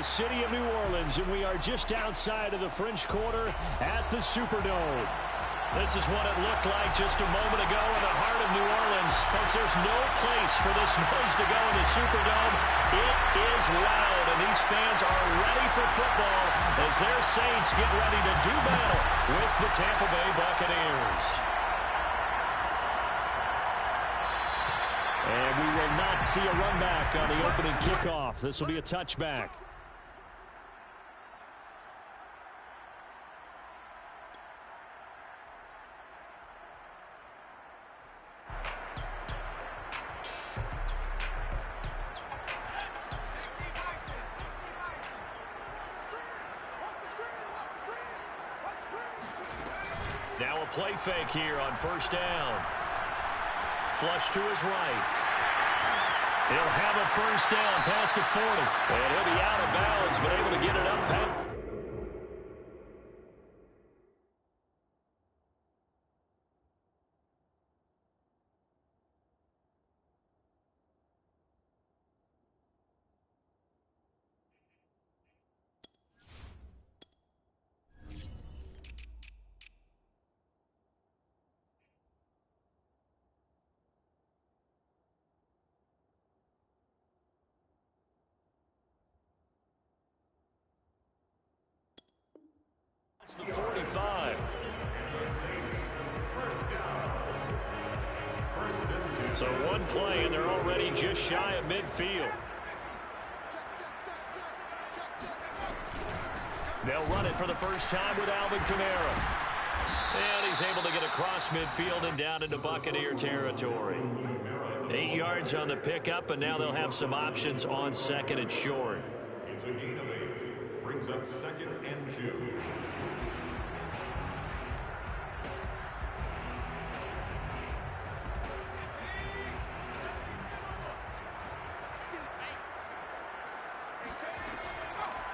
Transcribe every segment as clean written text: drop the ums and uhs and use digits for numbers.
the city of New Orleans, and we are just outside of the French Quarter at the Superdome. This is what it looked like just a moment ago in the heart of New Orleans. Folks, there's no place for this noise to go in the Superdome. It is loud, and these fans are ready for football as their Saints get ready to do battle with the Tampa Bay Buccaneers. And we will not see a run back on the opening kickoff. This will be a touchback. Now a play fake here on first down. Flush to his right. He'll have a first down past the 40. And he'll be out of bounds, but able to get it up past. The 45. So one play, and they're already just shy of midfield. They'll run it for the first time with Alvin Kamara. And he's able to get across midfield and down into Buccaneer territory. 8 yards on the pickup, and now they'll have some options on second and short. It's a gain of 8. Brings up 2nd and 2.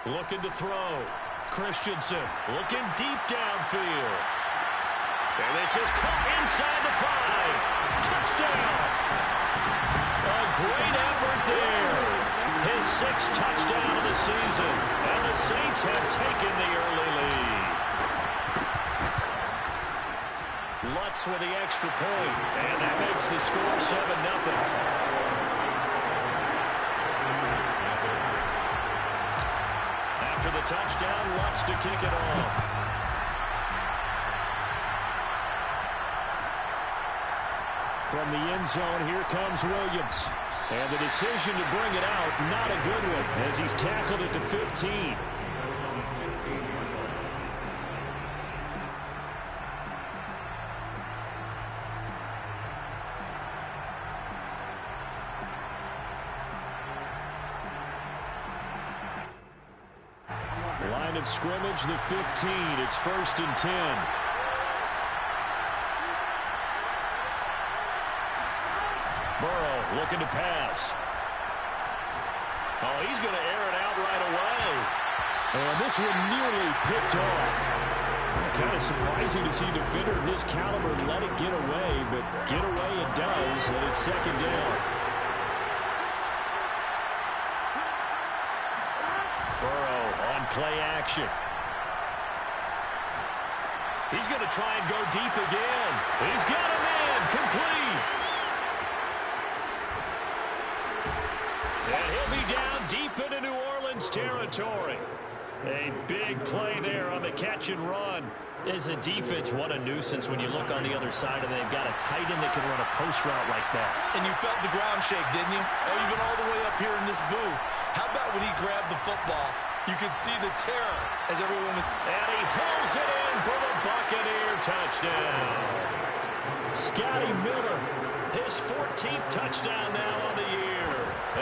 Looking to throw. Christensen looking deep downfield. And this is caught inside the 5. Touchdown. A great effort there. His 6th touchdown of the season. And the Saints have taken the early lead. Lutz with the extra point. And that makes the score 7-0. After the touchdown, Lutz to kick it off. From the end zone, here comes Williams. And the decision to bring it out, not a good one, as he's tackled at the 15. Line of scrimmage, the 15. It's 1st and 10. Burrow looking to pass. Oh, he's going to air it out right away. And this one nearly picked off. Kind of surprising to see a defender of his caliber let it get away, but get away it does, and it's 2nd down. Burrow on play action. He's going to try and go deep again. He's got a man complete. And he'll be down deep into New Orleans territory. A big play there on the catch and run. As a defense, what a nuisance when you look on the other side and they've got a tight end that can run a post route like that. And you felt the ground shake, didn't you? Oh, even all the way up here in this booth. How about when he grabbed the football? You could see the terror as everyone was... And he hauls it in for the Buccaneer touchdown. Scotty Miller, his 14th touchdown now on the year.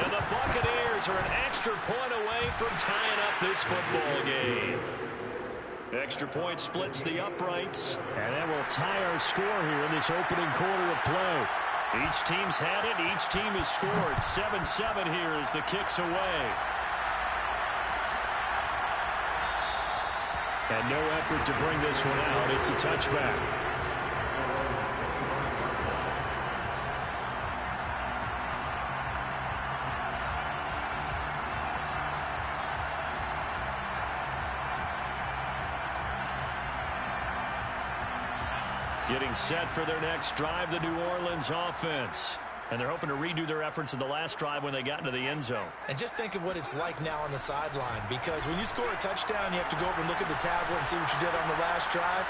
And the Buccaneers are an extra point away from tying up this football game. Extra point splits the uprights. And that will tie our score here in this opening quarter of play. Each team's had it. Each team has scored. 7-7 here as the kick's away. And no effort to bring this one out. It's a touchback. Getting set for their next drive, the New Orleans offense. And they're hoping to redo their efforts in the last drive when they got into the end zone. And just think of what it's like now on the sideline, because when you score a touchdown, you have to go over and look at the tablet and see what you did on the last drive.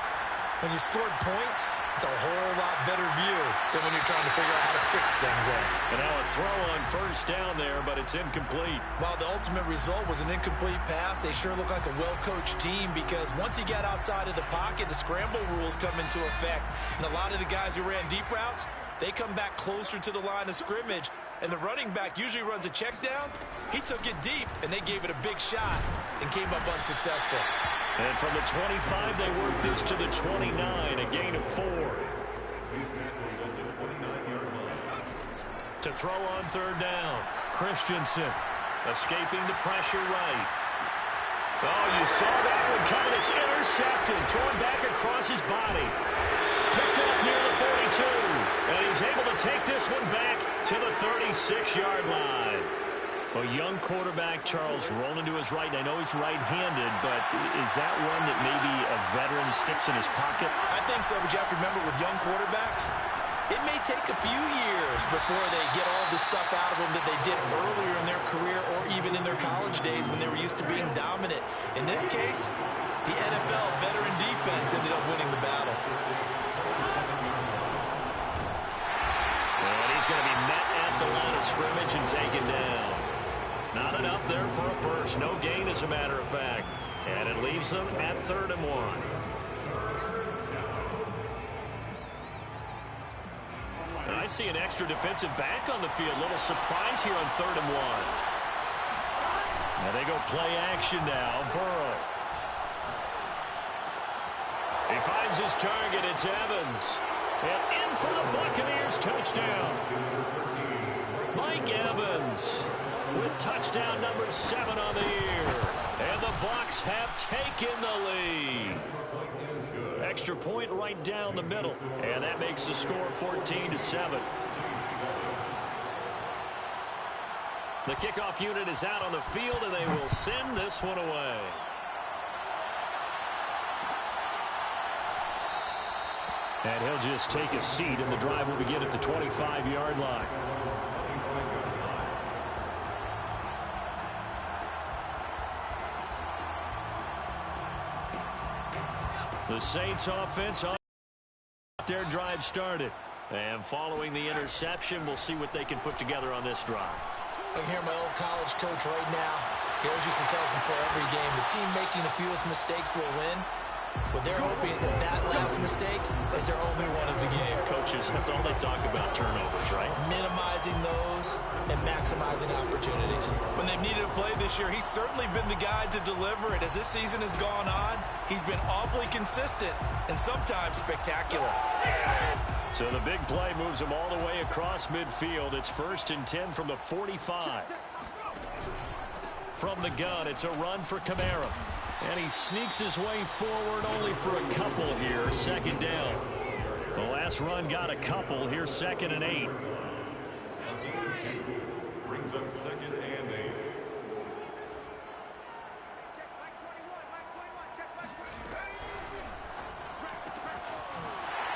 When you scored points, it's a whole lot better view than when you're trying to figure out how to fix things there. And now a throw on first down there, but it's incomplete. While the ultimate result was an incomplete pass, they sure look like a well-coached team, because once you get outside of the pocket, the scramble rules come into effect. And a lot of the guys who ran deep routes, they come back closer to the line of scrimmage, and the running back usually runs a check down. He took it deep, and they gave it a big shot and came up unsuccessful. And from the 25, they work this to the 29, a gain of 4. To throw on third down, Christensen escaping the pressure right. Oh, you saw that one coming. It's intercepted, thrown back across his body. Picked off near the 42, and he's able to take this one back to the 36-yard line. A young quarterback, Charles, rolling to his right. I know he's right-handed, but is that one that maybe a veteran sticks in his pocket? I think so, but you have to remember with young quarterbacks, it may take a few years before they get all the stuff out of them that they did earlier in their career or even in their college days when they were used to being dominant. In this case, the NFL veteran defense ended up winning the battle. And he's going to be met at the line of scrimmage and taken down. Not enough there for a first. No gain, as a matter of fact. And it leaves them at 3rd and 1. And I see an extra defensive back on the field. Little surprise here on 3rd and 1. Now they go play action now. Burrow. He finds his target. It's Evans. And in for the Buccaneers. Touchdown. Mike Evans with touchdown number 7 on the year. And the Bucs have taken the lead. Extra point right down the middle. And that makes the score 14-7. The kickoff unit is out on the field, and they will send this one away. And he'll just take a seat, and the drive will begin at the 25-yard line. The Saints offense on their drive started. And following the interception, we'll see what they can put together on this drive. I can hear my old college coach right now. He always used to tell us before every game, the team making the fewest mistakes will win. What they're hoping is that that last mistake is their only one of the game. Coaches, that's all they talk about, turnovers, right? Minimizing those and maximizing opportunities. When they've needed a play this year, he's certainly been the guy to deliver it. As this season has gone on, he's been awfully consistent and sometimes spectacular. So the big play moves him all the way across midfield. It's 1st and 10 from the 45. From the gun, it's a run for Kamara. And he sneaks his way forward only for a couple here. 2nd down. The last run got a couple. Here's 2nd and 8. Brings up 2nd and 8.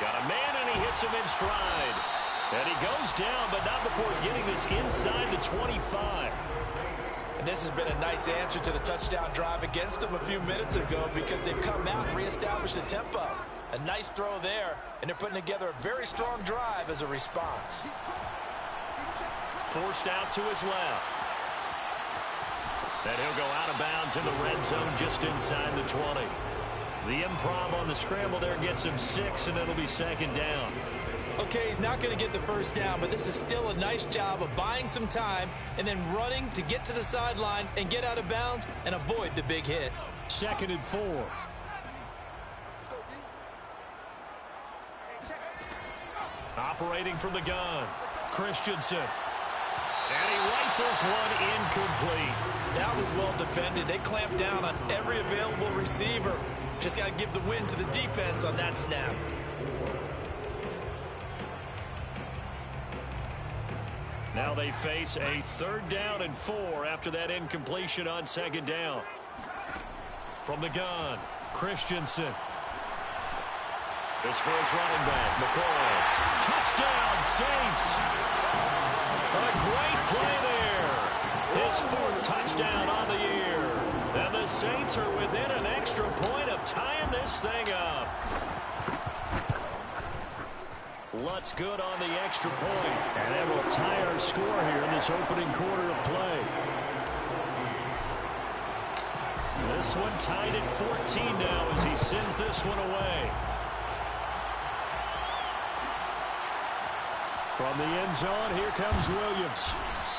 Got a man, and he hits him in stride. And he goes down, but not before getting this inside the 25. And this has been a nice answer to the touchdown drive against them a few minutes ago, because they've come out and reestablished the tempo. A nice throw there, and they're putting together a very strong drive as a response. Forced out to his left. And he'll go out of bounds in the red zone just inside the 20. The improv on the scramble there gets him 6, and it'll be 2nd down. Okay, he's not going to get the first down, but this is still a nice job of buying some time and then running to get to the sideline and get out of bounds and avoid the big hit. 2nd and 4. Operating from the gun, Christensen. And he rifles one incomplete. That was well defended. They clamped down on every available receiver. Just got to give the win to the defense on that snap. Now they face a 3rd down and 4 after that incompletion on 2nd down. From the gun, Christensen. This for his running back, McCoy. Touchdown, Saints. A great play there. His 4th touchdown on the year. And the Saints are within an extra point of tying this thing up. Lutz good on the extra point. And that will tie our score here in this opening quarter of play. This one tied at 14 now as he sends this one away. From the end zone, here comes Williams.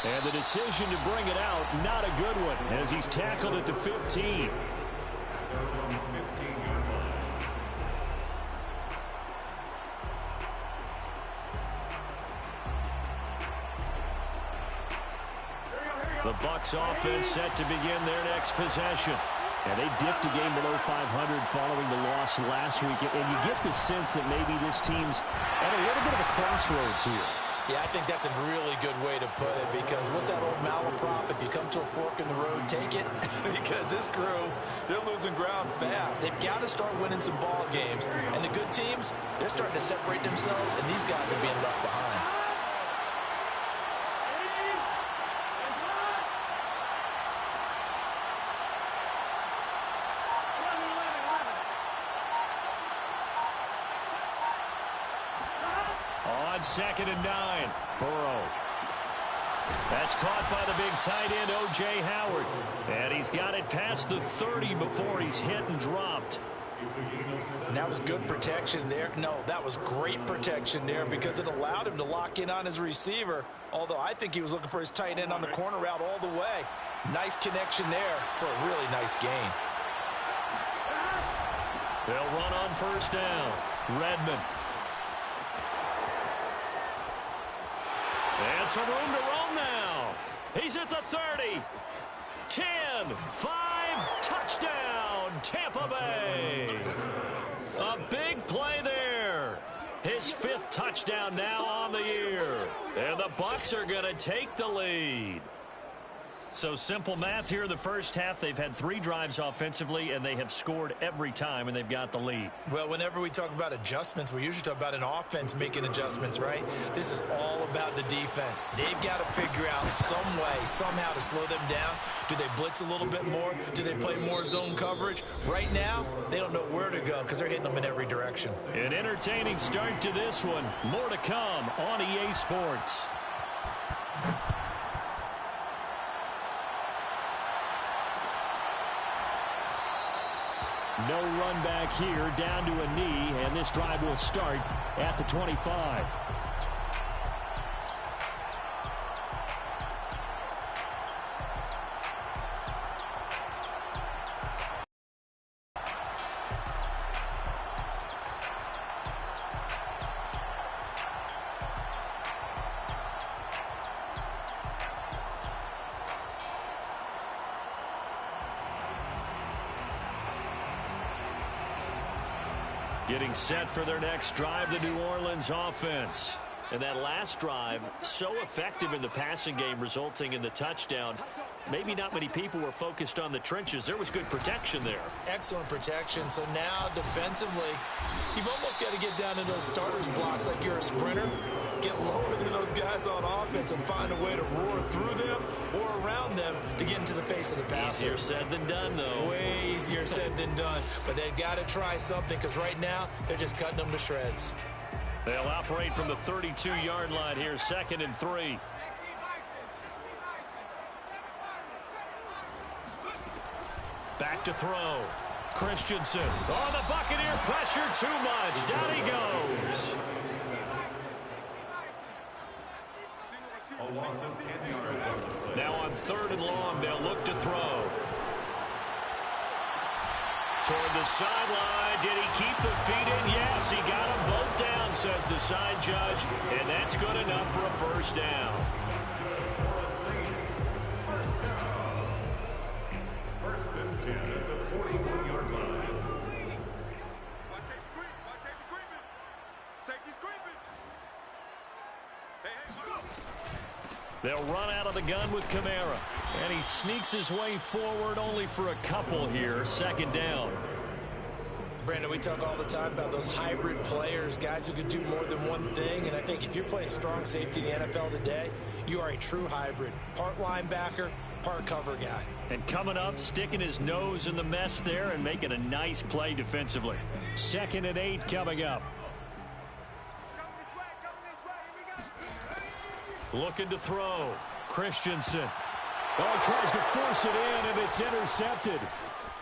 And the decision to bring it out, not a good one, as he's tackled at the 15. The Bucs offense set to begin their next possession. And they dipped a game below 500 following the loss last week. And you get the sense that maybe this team's at a little bit of a crossroads here. Yeah, I think that's a really good way to put it, because what's that old malaprop? If you come to a fork in the road, take it. Because this crew, they're losing ground fast. They've got to start winning some ball games. And the good teams, they're starting to separate themselves, and these guys are being left behind. On 2nd and 9, Burrow. That's caught by the big tight end, O.J. Howard. And he's got it past the 30 before he's hit and dropped. And that was good protection there. No, that was great protection there, because it allowed him to lock in on his receiver. Although I think he was looking for his tight end on the corner route all the way. Nice connection there for a really nice gain. They'll run on 1st down. Redmond. And some room to roam now. He's at the 30. 10, 5, touchdown, Tampa Bay. A big play there. His 5th touchdown now on the year. And the Bucs are going to take the lead. So simple math here in the first half. They've had 3 drives offensively, and they have scored every time, and they've got the lead. Well, whenever we talk about adjustments, we usually talk about an offense making adjustments, right? This is all about the defense. They've got to figure out some way, somehow to slow them down. Do they blitz a little bit more? Do they play more zone coverage? Right now, they don't know where to go because they're hitting them in every direction. An entertaining start to this one. More to come on EA Sports. No run back here, down to a knee, and this drive will start at the 25. Getting set for their next drive, the New Orleans offense. And that last drive, so effective in the passing game, resulting in the touchdown. Maybe not many people were focused on the trenches. There was good protection there. Excellent protection. So now defensively, you've almost got to get down into those starters blocks like you're a sprinter. Get lower than those guys on offense and find a way to roar through them or around them to get into the face of the passer. Easier said than done, though. Way easier said than done. But they've got to try something, because right now they're just cutting them to shreds. They'll operate from the 32-yard line here, 2nd and 3. Back to throw. Christensen. Oh, the Buccaneer pressure too much. Down he goes. Now on 3rd and long, they'll look to throw. Toward the sideline. Did he keep the feet in? Yes, he got them both down, says the side judge. And that's good enough for a 1st down. First and 10 at the 41-yard line. They'll run out of the gun with Kamara. And he sneaks his way forward only for a couple here. 2nd down. Brandon, we talk all the time about those hybrid players, guys who can do more than one thing. And I think if you're playing strong safety in the NFL today, you are a true hybrid. Part linebacker, part cover guy. And coming up, sticking his nose in the mess there and making a nice play defensively. 2nd and 8 coming up. Looking to throw. Christensen. Oh, he tries to force it in, and it's intercepted.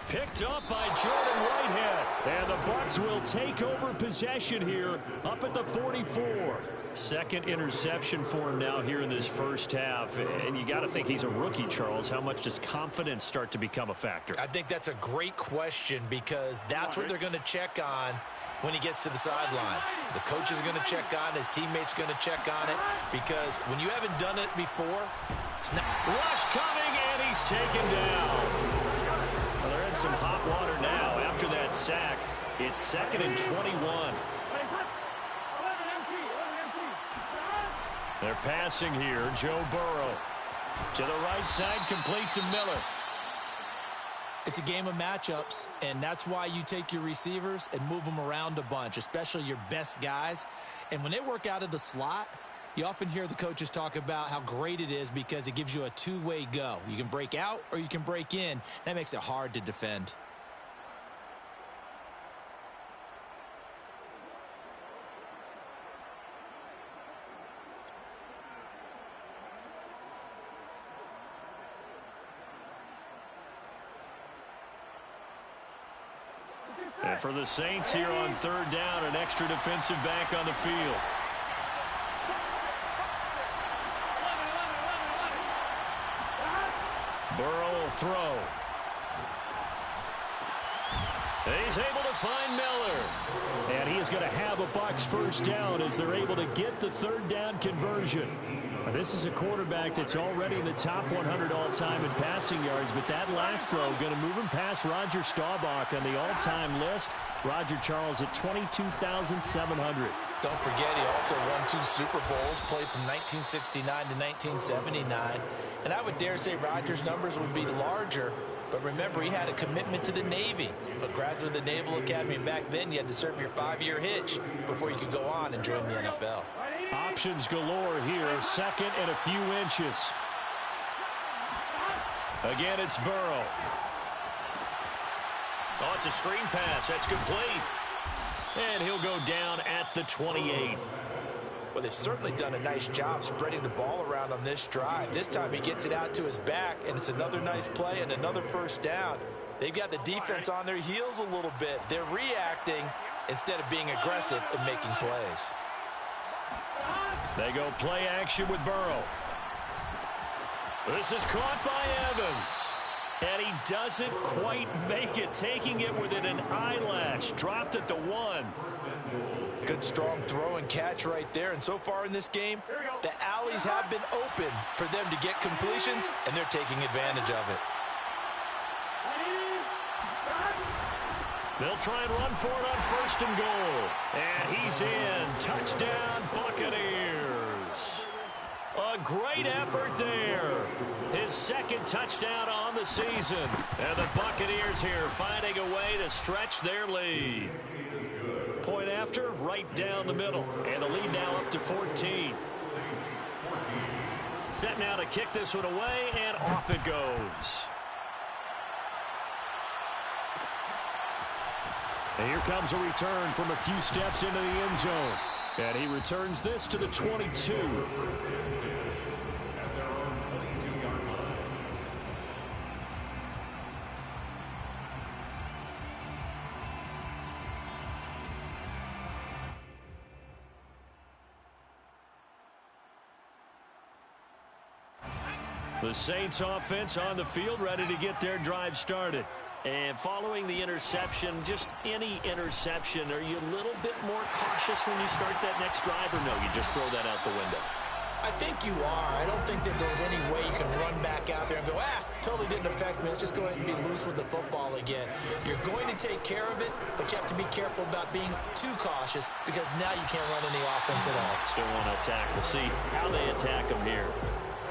Picked up by Jordan Whitehead. And the Bucs will take over possession here up at the 44. 2nd interception for him now here in this first half. And you got to think he's a rookie, Charles. How much does confidence start to become a factor? I think that's a great question because that's what they're going to check on when he gets to the sidelines. The coach is going to check on it. His teammates going to check on it because when you haven't done it before, it's not. Rush coming, and he's taken down. Well, they're in some hot water now after that sack. It's 2nd and 21. They're passing here. Joe Burrow to the right side, complete to Miller. It's a game of matchups, and that's why you take your receivers and move them around a bunch, especially your best guys. And when they work out of the slot, you often hear the coaches talk about how great it is because it gives you a two-way go. You can break out or you can break in. That makes it hard to defend. And for the Saints here on 3rd down, an extra defensive back on the field. Burrow will throw. He's able to find Miller. And he is going to have a Bucs first down as they're able to get the 3rd down conversion. This is a quarterback that's already in the top 100 all-time in passing yards, but that last throw going to move him past Roger Staubach on the all-time list. Roger Charles at 22,700. Don't forget, he also won 2 Super Bowls, played from 1969 to 1979. And I would dare say Roger's numbers would be larger, but remember, he had a commitment to the Navy. A graduate of the Naval Academy back then, you had to serve your 5-year hitch before you could go on and join the NFL. Options galore here, 2nd and a few inches. Again, it's Burrow. Oh, it's a screen pass. That's complete. And he'll go down at the 28. Well, they've certainly done a nice job spreading the ball around on this drive. This time he gets it out to his back, and it's another nice play and another first down. They've got the defense on their heels a little bit. They're reacting instead of being aggressive and making plays. They go play action with Burrow. This is caught by Evans. And he doesn't quite make it, taking it within an eyelash. Dropped at the 1. Good strong throw and catch right there. And so far in this game, the alleys have been open for them to get completions, and they're taking advantage of it. They'll try and run for it on 1st and goal. And he's in. Touchdown, Buccaneers. A great effort there. His 2nd touchdown on the season. And the Buccaneers here finding a way to stretch their lead. Point after, right down the middle. And the lead now up to 14. Set now to kick this one away, and off it goes. And here comes a return from a few steps into the end zone. And he returns this to the 22. The Saints offense on the field, ready to get their drive started. And following the interception, just any interception, are you a little bit more cautious when you start that next drive, or no, you just throw that out the window? I think you are. I don't think that there's any way you can run back out there and go, totally didn't affect me. Let's just go ahead and be loose with the football again. You're going to take care of it, but you have to be careful about being too cautious because now you can't run any offense at all. Still want to attack. We'll see how they attack them here.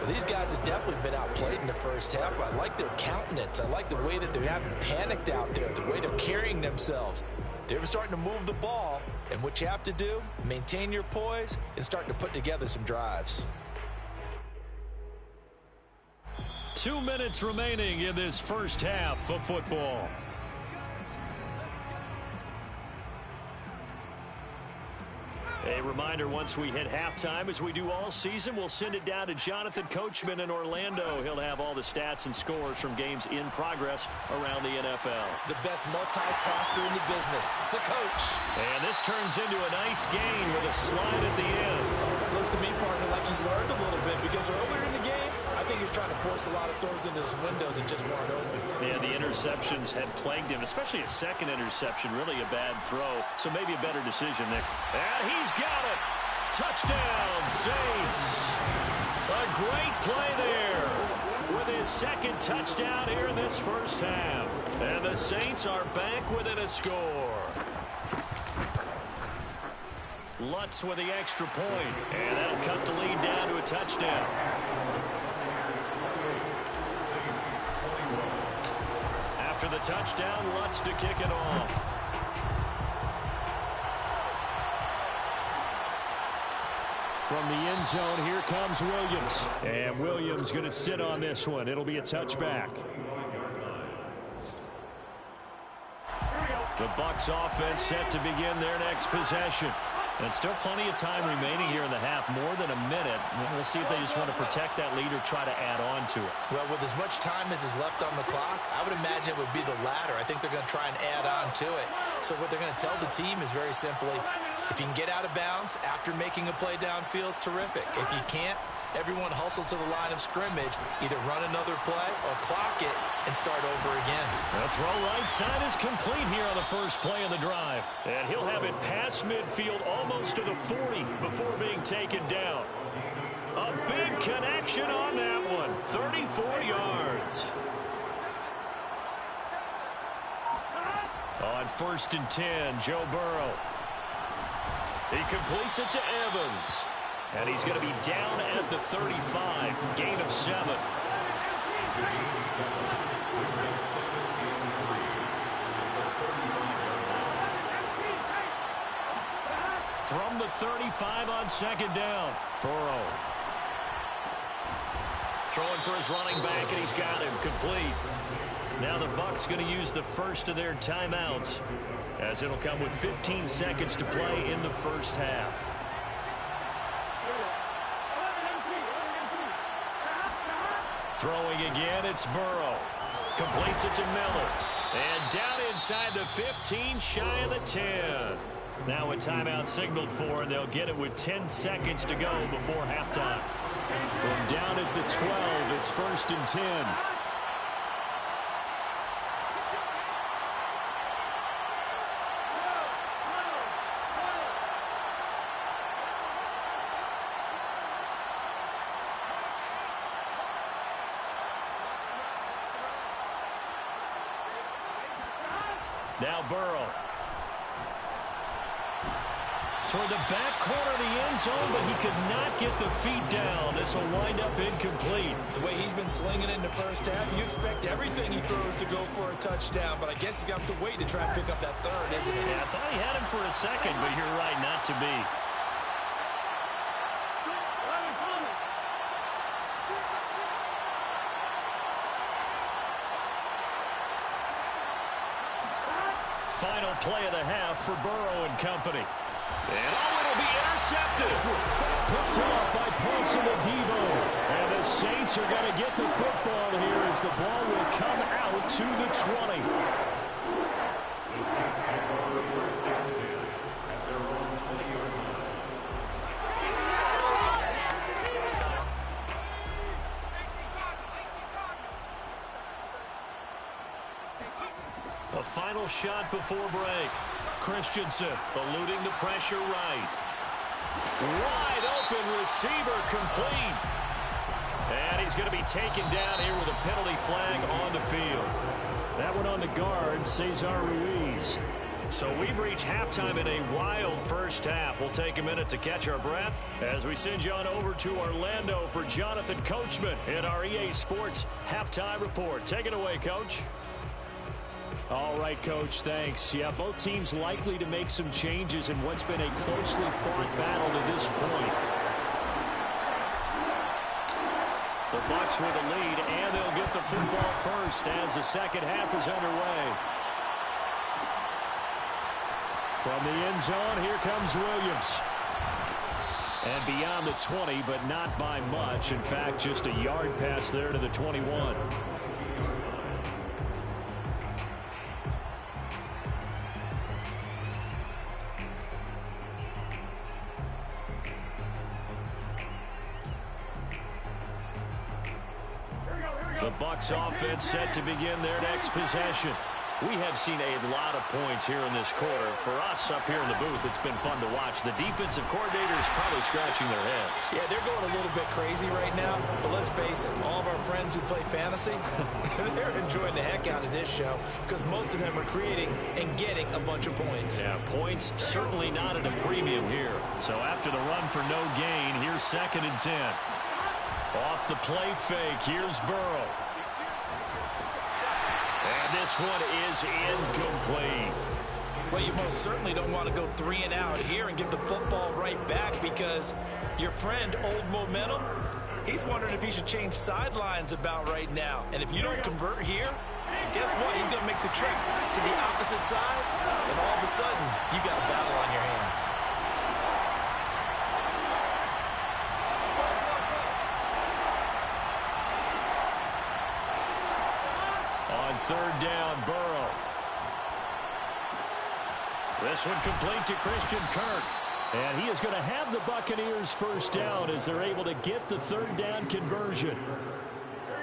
Well, these guys have definitely been outplayed in the first half. I like their countenance. I like the way that they haven't panicked out there, the way they're carrying themselves. They were starting to move the ball, and what you have to do, maintain your poise and start to put together some drives. 2 minutes remaining in this first half of football. A reminder, once we hit halftime, as we do all season, we'll send it down to Jonathan Coachman in Orlando. He'll have all the stats and scores from games in progress around the NFL. The best multitasker in the business, the coach. And this turns into a nice gain with a slide at the end. Looks to me, partner, like he's learned a little bit, because earlier in the game, I think he was trying to force a lot of throws into his windows and just weren't open. Yeah, the interceptions had plagued him, especially a second interception, really a bad throw. So maybe a better decision, Nick. And he's got it. Touchdown, Saints. A great play there with his second touchdown here in this first half. And the Saints are back within a score. Lutz with the extra point, and that'll cut the lead down to a touchdown. After the touchdown, Lutz to kick it off. From the end zone, here comes Williams. And Williams going to sit on this one. It'll be a touchback. The Bucs offense set to begin their next possession. And still plenty of time remaining here in the half, more than a minute. We'll see if they just want to protect that lead or try to add on to it. Well, with as much time as is left on the clock, I would imagine it would be the latter. I think they're going to try and add on to it. So what they're going to tell the team is very simply, if you can get out of bounds after making a play downfield, terrific. If you can't, everyone hustle to the line of scrimmage, either run another play or clock it and start over again. The throw right side is complete here on the first play of the drive. And he'll have it past midfield almost to the 40 before being taken down. A big connection on that one. 34 yards. On 1st and 10, Joe Burrow. He completes it to Evans. And he's going to be down at the 35. Gain of 7. From the 35 on 2nd down. Burrow. Throwing for his running back, and he's got him complete. Now the Bucs going to use the first of their timeouts, as it'll come with 15 seconds to play in the first half. Throwing again, it's Burrow. Completes it to Miller. And down inside the 15, shy of the 10. Now a timeout signaled for, and they'll get it with 10 seconds to go before halftime. From down at the 12, it's 1st and 10. Now Burrow. Toward the back corner of the end zone, but he could not get the feet down. This will wind up incomplete. The way he's been slinging in the first half, you expect everything he throws to go for a touchdown, but I guess he's got to wait to try and pick up that third, isn't he? Yeah, I thought he had him for a second, but you're right, not to be. Final play of the half for Burrow and company. And it'll be intercepted. Picked off by Paulson Adebo. And the Saints are going to get the football here as the ball will come out to the 20. The Saints take over 1st and 10 at their own 20-yard line. A final shot before break. Christensen eluding the pressure right. Wide open receiver complete. And he's going to be taken down here with a penalty flag on the field. That one on the guard, Cesar Ruiz. So we've reached halftime in a wild first half. We'll take a minute to catch our breath as we send you on over to Orlando for Jonathan Coachman in our EA Sports Halftime Report. Take it away, Coach. All right, Coach, thanks. Yeah, both teams likely to make some changes in what's been a closely fought battle to this point. The Bucs with a lead, and they'll get the football first as the second half is underway. From the end zone, here comes Williams. And beyond the 20, but not by much. In fact, just a yard pass there to the 21. The Bucs offense set to begin their next possession. We have seen a lot of points here in this quarter. For us up here in the booth, it's been fun to watch. The defensive coordinator is probably scratching their heads. Yeah, they're going a little bit crazy right now. But let's face it, all of our friends who play fantasy, they're enjoying the heck out of this show because most of them are creating and getting a bunch of points. Yeah, points certainly not at a premium here. So after the run for no gain, here's 2nd and 10. Off the play fake, here's Burrow. And this one is incomplete. Well, you most certainly don't want to go 3 and out here and give the football right back because your friend, Old Momentum, he's wondering if he should change sidelines about right now. And if you don't convert here, guess what? He's going to make the trip to the opposite side, and all of a sudden, you got a battle on your hands. On 3rd down, Burrow. This one complete to Christian Kirk. And he is going to have the Buccaneers first down as they're able to get the 3rd down conversion.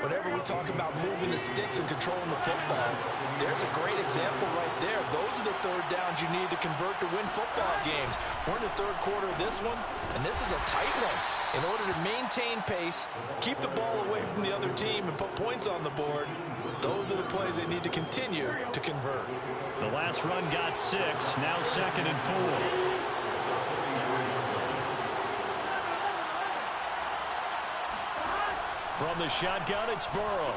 Whenever we talk about moving the sticks and controlling the football, there's a great example right there. Those are the 3rd downs you need to convert to win football games. We're in the 3rd quarter of this one, and this is a tight one. In order to maintain pace, keep the ball away from the other team, and put points on the board, those are the plays they need to continue to convert. The last run got 6, now 2nd and 4. From the shotgun, it's Burrow.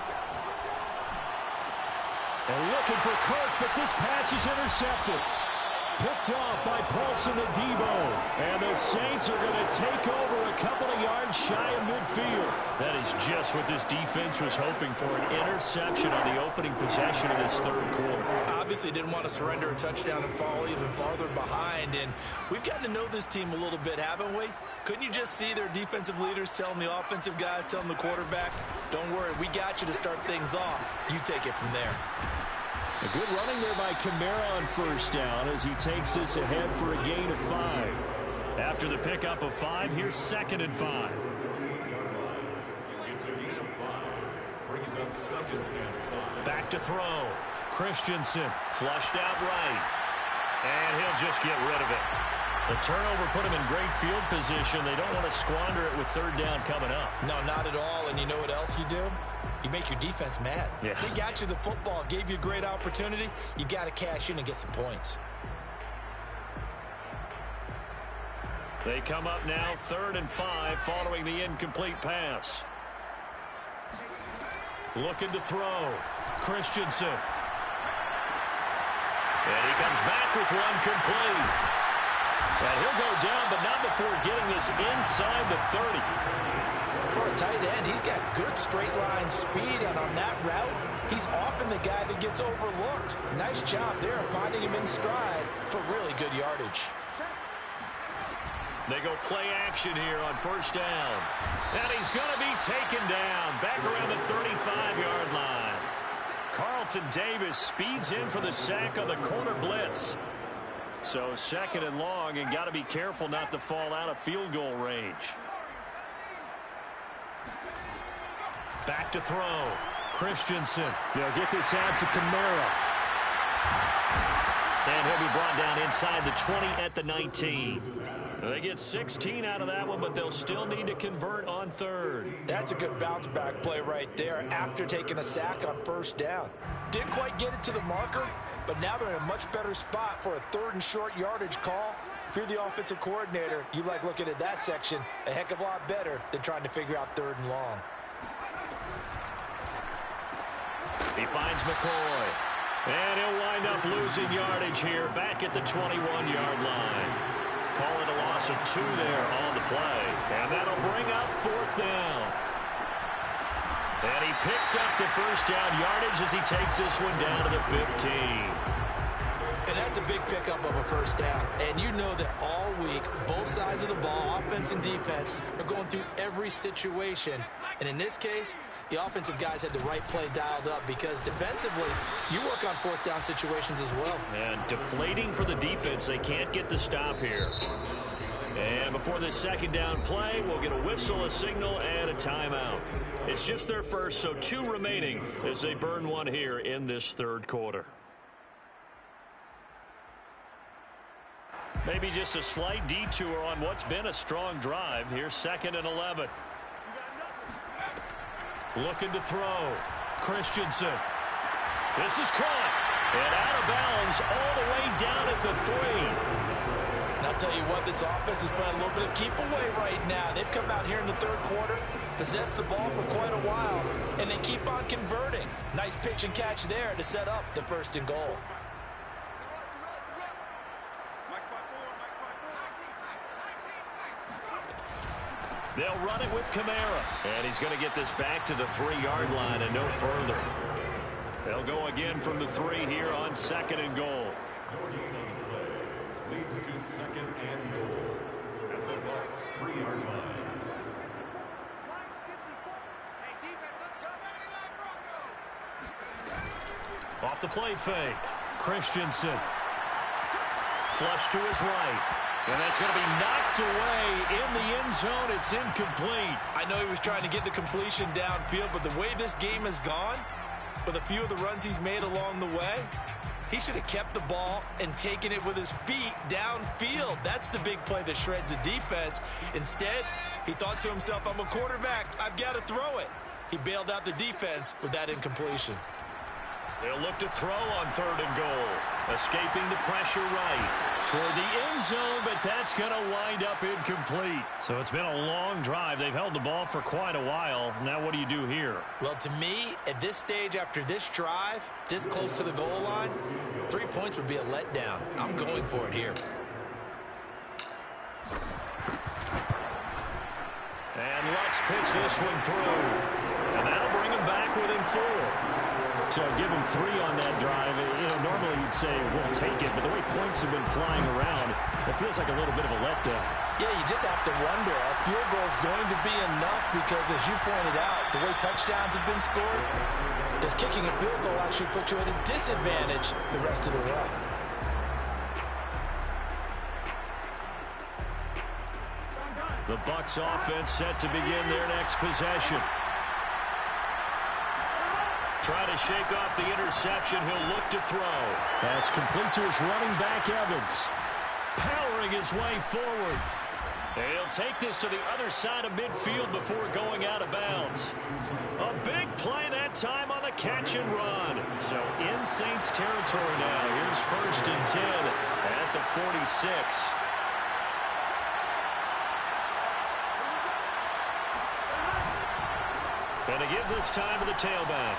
And looking for Kirk, but this pass is intercepted. Picked off by Paulson Adebo. And the Saints are going to take over a couple of yards shy of midfield. That is just what this defense was hoping for, an interception on the opening possession of this 3rd quarter. Obviously didn't want to surrender a touchdown and fall even farther behind. And we've gotten to know this team a little bit, haven't we? Couldn't you just see their defensive leaders telling the offensive guys, telling the quarterback, don't worry, we got you to start things off. You take it from there. A good running there by Kamara on 1st down as he takes this ahead for a gain of 5. After the pickup of 5, here's 2nd and 5. It's a gain of 5. Brings up 2nd and 5. Back to throw. Christensen flushed out right. And he'll just get rid of it. The turnover put him in great field position. They don't want to squander it with 3rd down coming up. No, not at all. And you know what else you do? You make your defense mad. Yeah. They got you the football, gave you a great opportunity. You got to cash in and get some points. They come up now 3rd and 5 following the incomplete pass. Looking to throw. Christensen. And he comes back with one complete. And he'll go down, but not before getting this inside the 30. For a tight end, he's got good straight line speed, and on that route, he's often the guy that gets overlooked. Nice job there of finding him in stride for really good yardage. They go play action here on 1st down. And he's going to be taken down back around the 35-yard line. Carlton Davis speeds in for the sack on the corner blitz. So 2nd and long, and got to be careful not to fall out of field goal range. Back to throw. Christensen. They'll get this out to Kamara. And he'll be brought down inside the 20 at the 19. They get 16 out of that one, but they'll still need to convert on 3rd. That's a good bounce back play right there after taking a sack on 1st down. Didn't quite get it to the marker, but now they're in a much better spot for a 3rd and short yardage call. If you're the offensive coordinator, you like looking at that section a heck of a lot better than trying to figure out 3rd and long. He finds McCoy. And he'll up losing yardage here, back at the 21-yard line. Call it a loss of 2 there on the play. And that'll bring up 4th down. And he picks up the first down yardage as he takes this one down to the 15. And that's a big pickup of a first down. And you know that all week, both sides of the ball, offense and defense, are going through every situation. And in this case, the offensive guys had the right play dialed up because defensively, you work on 4th down situations as well. And deflating for the defense. They can't get the stop here. And before this 2nd down play, we'll get a whistle, a signal, and a timeout. It's just their first, so 2 remaining as they burn one here in this 3rd quarter. Maybe just a slight detour on what's been a strong drive. Here's 2nd and 11. Looking to throw. Christensen. This is caught. And out of bounds all the way down at the 3. And I'll tell you what, this offense is playing a little bit of keep away right now. They've come out here in the 3rd quarter, possessed the ball for quite a while, and they keep on converting. Nice pitch and catch there to set up the 1st and goal. They'll run it with Kamara. And he's going to get this back to the 3-yard line and no further. They'll go again from the 3 here on 2nd and goal. Leads to 2nd and goal at the Bucs 3-yard line. Off the play fake. Christensen. Flush to his right. And that's going to be knocked away in the end zone. It's incomplete. I know he was trying to get the completion downfield, but the way this game has gone, with a few of the runs he's made along the way, he should have kept the ball and taken it with his feet downfield. That's the big play that shreds the defense. Instead, he thought to himself, I'm a quarterback. I've got to throw it. He bailed out the defense with that incompletion. They'll look to throw on 3rd and goal. Escaping the pressure right toward the end zone, but that's going to wind up incomplete. So it's been a long drive. They've held the ball for quite a while. Now what do you do here? Well, to me, at this stage after this drive, this close to the goal line, 3 points would be a letdown. I'm going for it here. And Lutz puts this one through. And that'll bring him back within 4. So give him 3 on that drive. You know, normally you'd say we'll take it, but the way points have been flying around, it feels like a little bit of a letdown. Yeah, you just have to wonder, are field goals going to be enough? Because as you pointed out, the way touchdowns have been scored, does kicking a field goal actually put you at a disadvantage the rest of the way? The Bucs offense set to begin their next possession. Try to shake off the interception. He'll look to throw. That's complete to his running back, Evans. Powering his way forward. And he'll take this to the other side of midfield before going out of bounds. A big play that time on the catch and run. So in Saints territory now. Here's 1st and 10 at the 46. And to give this time to the tailback.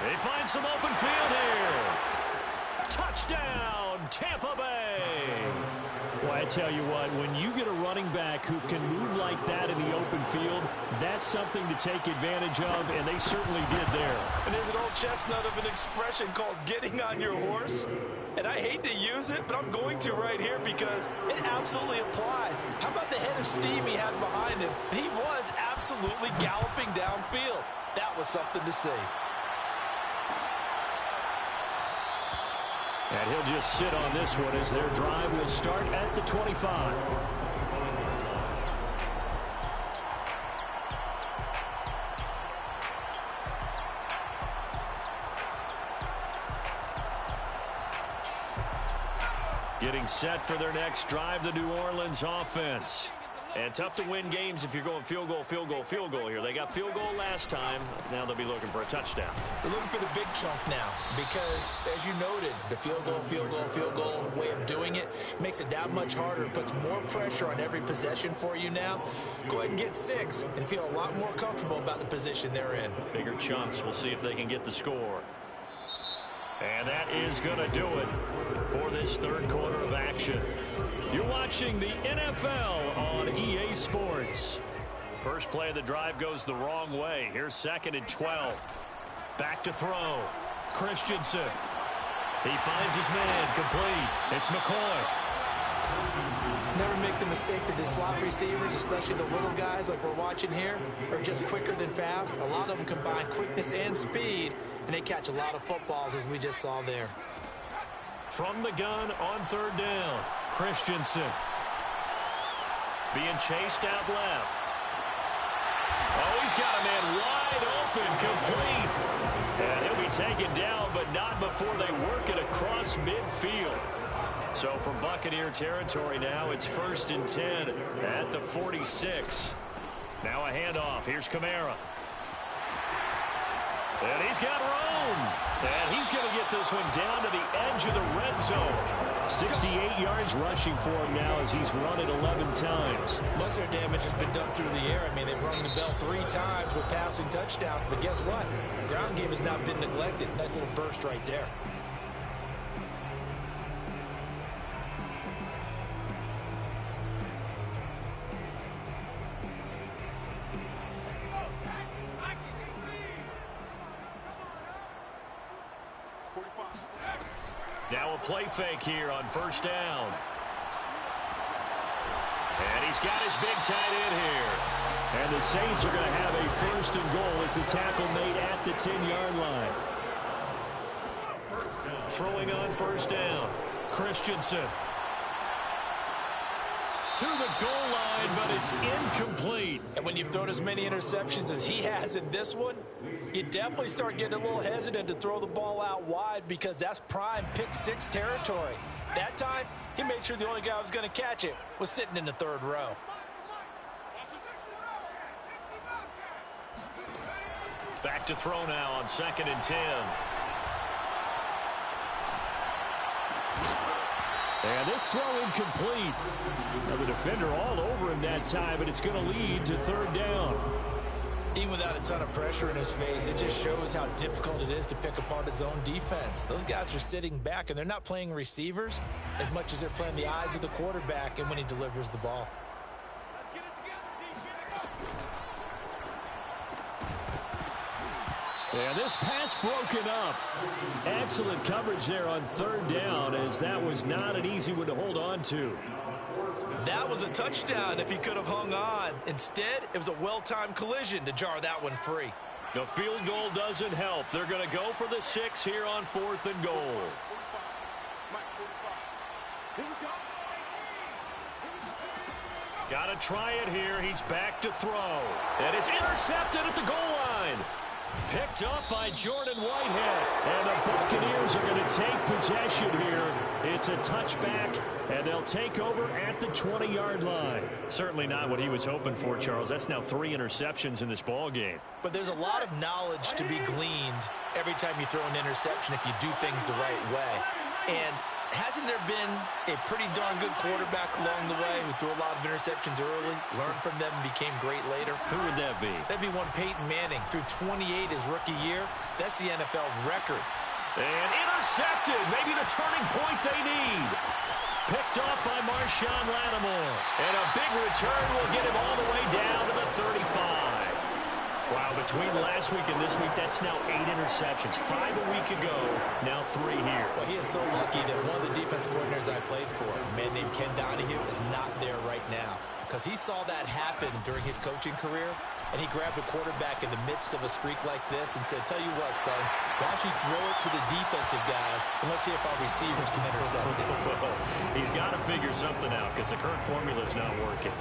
They find some open field here. Touchdown, Tampa Bay. Well, I tell you what, when you get a running back who can move like that in the open field, that's something to take advantage of, and they certainly did there. And there's an old chestnut of an expression called getting on your horse. And I hate to use it, but I'm going to right here because it absolutely applies. How about the head of steam he had behind him? And he was absolutely galloping downfield. That was something to see. And he'll just sit on this one as their drive will start at the 25. Getting set for their next drive, the New Orleans offense. And tough to win games if you're going field goal, field goal, field goal here. They got field goal last time. Now they'll be looking for a touchdown. They're looking for the big chunk now because, as you noted, the field goal way of doing it makes it that much harder and puts more pressure on every possession for you now. Go ahead and get 6 and feel a lot more comfortable about the position they're in. Bigger chunks. We'll see if they can get the score. And that is going to do it for this third quarter of action. You're watching the NFL on EA Sports. First play of the drive goes the wrong way. Here's 2nd and 12. Back to throw. Christensen. He finds his man complete. It's McCoy. Never make the mistake that the slot receivers, especially the little guys like we're watching here, are just quicker than fast. A lot of them combine quickness and speed, and they catch a lot of footballs, as we just saw there. From the gun on 3rd down, Christensen. Being chased out left. Oh, he's got a man wide open, complete. And he'll be taken down, but not before they work it across midfield. So from Buccaneer territory now, it's 1st and 10 at the 46. Now a handoff. Here's Kamara. And he's got room. And he's going to get this one down to the edge of the red zone. 68 yards rushing for him now as he's run it 11 times. Most of their damage has been done through the air. I mean, they've rung the bell 3 times with passing touchdowns. But guess what? The ground game has not been neglected. Nice little burst right there. Now a play fake here on 1st down. And he's got his big tight end here. And the Saints are going to have a 1st and goal as the tackle made at the 10-yard line. Throwing on 1st down. Christensen. To the goal line, but it's incomplete. And when you've thrown as many interceptions as he has in this one, you definitely start getting a little hesitant to throw the ball out wide because that's prime pick 6 territory. That time, he made sure the only guy who was going to catch it was sitting in the 3rd row. Back to throw now on 2nd and 10. And this throw incomplete. Now the defender all over him that time, but it's going to lead to 3rd down. Even without a ton of pressure in his face, it just shows how difficult it is to pick apart his own defense. Those guys are sitting back, and they're not playing receivers as much as they're playing the eyes of the quarterback and when he delivers the ball. And this pass broken up. Excellent coverage there on 3rd down, as that was not an easy one to hold on to. That was a touchdown if he could have hung on. Instead, it was a well-timed collision to jar that one free. The field goal doesn't help. They're going to go for the 6 here on 4th and goal. Got to try it here. He's back to throw. And it's intercepted at the goal line. Picked up by Jordan Whitehead. And the Buccaneers are going to take possession here. It's a touchback, and they'll take over at the 20-yard line. Certainly not what he was hoping for, Charles. That's now 3 interceptions in this ball game. But there's a lot of knowledge to be gleaned every time you throw an interception if you do things the right way. And hasn't there been a pretty darn good quarterback along the way who threw a lot of interceptions early, learned from them, and became great later? Who would that be? That'd be one Peyton Manning. Threw 28 his rookie year. That's the NFL record. And intercepted. Maybe the turning point they need. Picked off by Marshawn Lattimore. And a big return will get him all the way down to the 35. Wow, between last week and this week, that's now 8 interceptions. 5 a week ago, now 3 here. Well, he is so lucky that one of the defense coordinators I played for, a man named Ken Donahue, is not there right now. Because he saw that happen during his coaching career, and he grabbed a quarterback in the midst of a streak like this and said, tell you what, son, why don't you throw it to the defensive guys, and let's see if our receivers can intercept it. He's got to figure something out because the current formula is not working.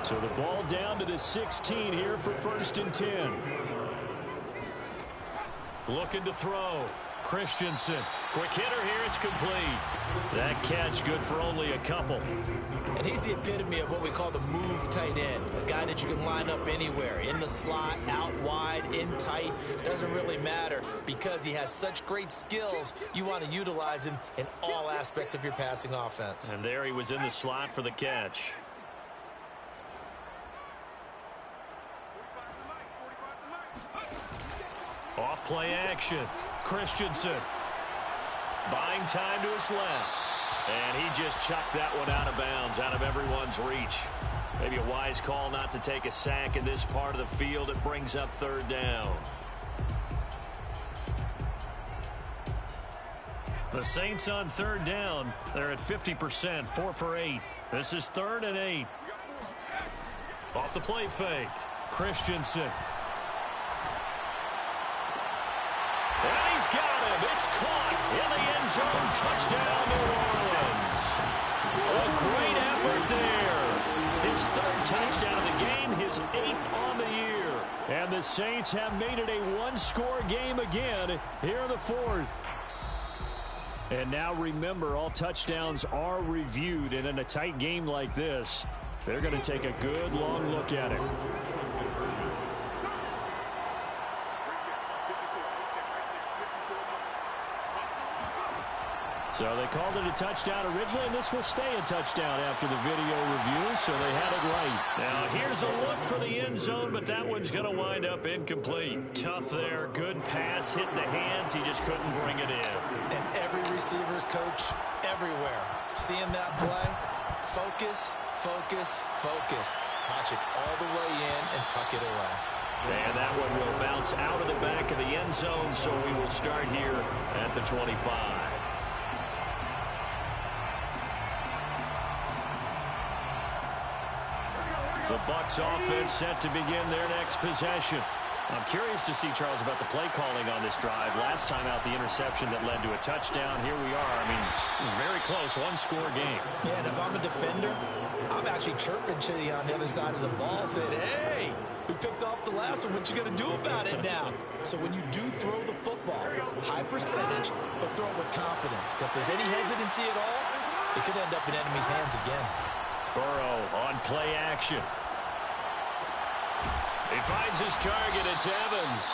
So the ball down to the 16 here for 1st and 10. Looking to throw. Christensen. Quick hitter here. It's complete. That catch good for only a couple. And he's the epitome of what we call the move tight end. A guy that you can line up anywhere. In the slot, out wide, in tight. Doesn't really matter because he has such great skills. You want to utilize him in all aspects of your passing offense. And there he was in the slot for the catch. Off play action. Christensen. Buying time to his left. And he just chucked that one out of bounds, out of everyone's reach. Maybe a wise call not to take a sack in this part of the field. It brings up third down. The Saints on third down. They're at 50%, 4 for 8. This is 3rd and 8. Off the play fake. Christensen. And he's got him. It's caught in the end zone. Touchdown, New Orleans. A great effort there. His 3rd touchdown of the game, his 8th on the year. And the Saints have made it a one-score game again here in the 4th. And now remember, all touchdowns are reviewed, and in a tight game like this, they're going to take a good long look at it. So they called it a touchdown originally, and this will stay a touchdown after the video review, so they had it right. Now here's a look for the end zone, but that one's going to wind up incomplete. Tough there, good pass, hit the hands, he just couldn't bring it in. And every receiver's coach everywhere, seeing that play, focus, focus, focus. Watch it all the way in and tuck it away. And that one will bounce out of the back of the end zone, so we will start here at the 25. The Bucs offense set to begin their next possession. I'm curious to see, Charles, about the play calling on this drive. Last time out, the interception that led to a touchdown. Here we are. I mean, very close, one-score game. Yeah, and if I'm a defender, I'm actually chirping to you on the other side of the ball, saying, hey, we picked off the last one. What you going to do about it now? So when you do throw the football, high percentage, but throw it with confidence. If there's any hesitancy at all, it could end up in enemy's hands again. Burrow on play action. He finds his target. It's Evans.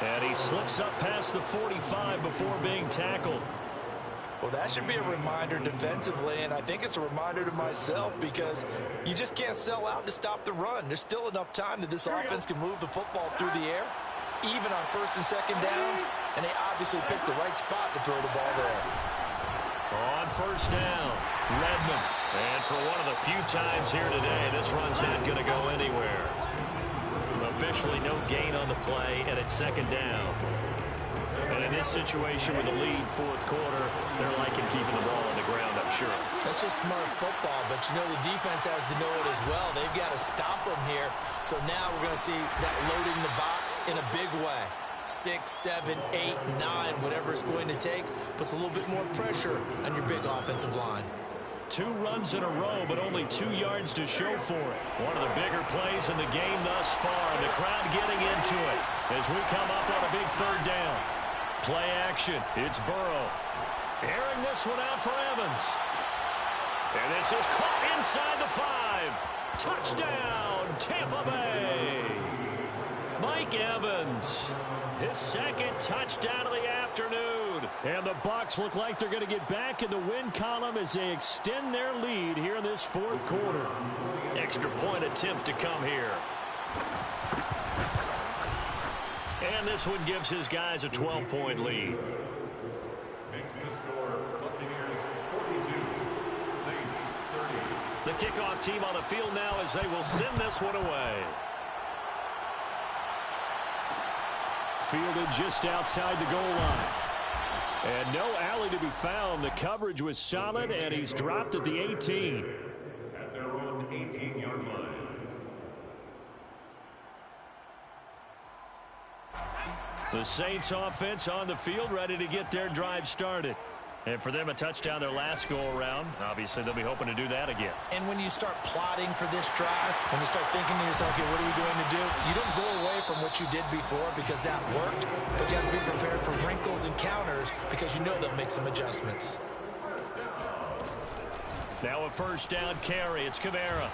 And he slips up past the 45 before being tackled. Well, that should be a reminder defensively, and I think it's a reminder to myself because you just can't sell out to stop the run. There's still enough time that this offense can move the football through the air, even on 1st and 2nd downs, and they obviously picked the right spot to throw the ball there. On 1st down, Redmond. And for one of the few times here today, this run's not going to go anywhere. Officially no gain on the play, and it's 2nd down. And in this situation with the lead 4th quarter, they're liking keeping the ball on the ground, I'm sure. That's just smart football, but you know the defense has to know it as well. They've got to stop them here. So now we're going to see that loading the box in a big way. 6, 7, 8, 9, whatever it's going to take, puts a little bit more pressure on your big offensive line. 2 runs in a row, but only 2 yards to show for it. One of the bigger plays in the game thus far. The crowd getting into it as we come up on a big 3rd down. Play action. It's Burrow. Airing this one out for Evans. And this is caught inside the 5. Touchdown, Tampa Bay. Mike Evans. His 2nd touchdown of the afternoon. And the Bucs look like they're going to get back in the win column as they extend their lead here in this 4th quarter. Extra point attempt to come here. And this one gives his guys a 12-point lead. Makes the score Buccaneers 42, Saints 30. The kickoff team on the field now as they will send this one away. Fielded just outside the goal line. And no alley to be found. The coverage was solid, and he's dropped at the 18. At their own 18-yard line. The Saints offense on the field, ready to get their drive started. And for them, a touchdown their last go-around. Obviously, they'll be hoping to do that again. And when you start plotting for this drive, when you start thinking to yourself, okay, what are we going to do? You don't go away from what you did before because that worked, but you have to be prepared for wrinkles and counters because you know they'll make some adjustments. Now a 1st down carry. It's Kamara.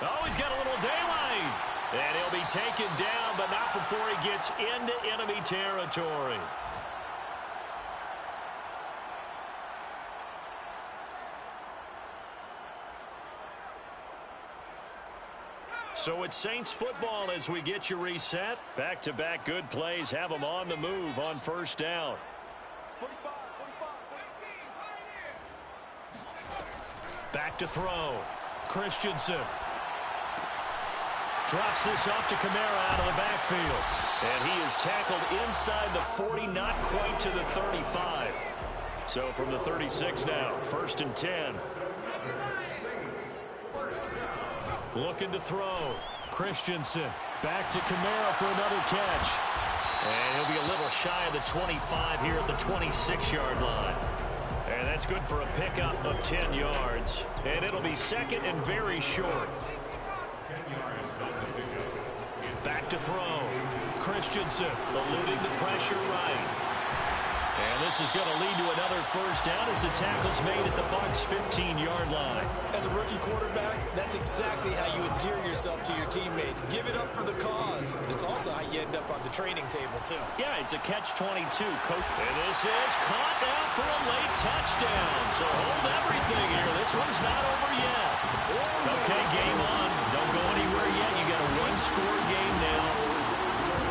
Oh, he's got a little daylight. And he'll be taken down, but not before he gets into enemy territory. So it's Saints football as we get you reset. Back-to-back good plays have them on the move on 1st down. Back to throw. Christensen. Drops this off to Kamara out of the backfield. And he is tackled inside the 40, not quite to the 35. So from the 36 now, 1st and 10. Looking to throw. Christensen. Back to Kamara for another catch. And he'll be a little shy of the 25 here at the 26-yard line. And that's good for a pickup of 10 yards. And it'll be 2nd and very short. 10 yards on the pickup. Back to throw. Christensen eluding the pressure right. And this is going to lead to another 1st down as the tackle's made at the Bucs' 15-yard line. As a rookie quarterback, that's exactly how you endear yourself to your teammates. Give it up for the cause. It's also how you end up on the training table, too. Yeah, it's a catch-22, coach. And this is caught now for a late touchdown. So hold everything here. This one's not over yet. Okay, game on. Don't go anywhere yet. You got a one-score game now.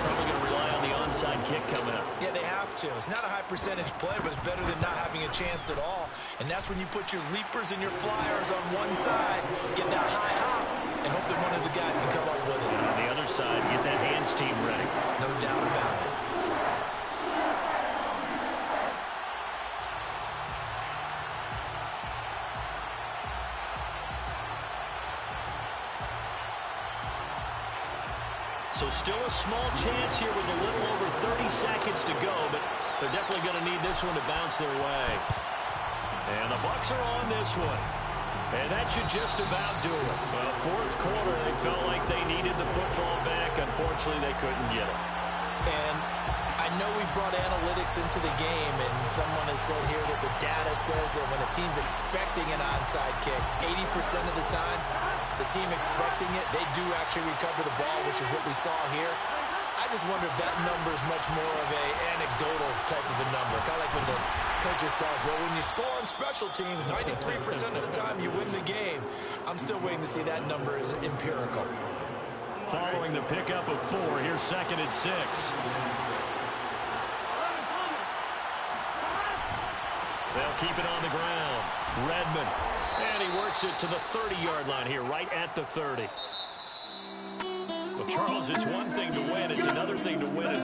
Probably going to rely on the onside kick coming up. Yeah, they have to. It's not a high percentage play, but it's better than not having a chance at all. And that's when you put your leapers and your flyers on one side, get that high hop, and hope that one of the guys can come up with it. And on the other side, get that hands team ready. No doubt about it. So still a small chance here with a little over 30 seconds to go, but they're definitely going to need this one to bounce their way. And the Bucs are on this one. And that should just about do it. Well, 4th quarter, they felt like they needed the football back. Unfortunately, they couldn't get it. And I know we brought analytics into the game, and someone has said here that the data says that when a team's expecting an onside kick, 80% of the time, the team expecting it, they do actually recover the ball, which is what we saw here. I just wonder if that number is much more of a anecdotal type of a number. Kind of like when the coaches tell us, well, when you score on special teams, 93% of the time you win the game. I'm still waiting to see that number is empirical. Following the pickup of 4, here's 2nd and 6. They'll keep it on the ground. Redmond. And he works it to the 30-yard line here, right at the 30. Well, Charles, it's one thing to win. It's another thing to win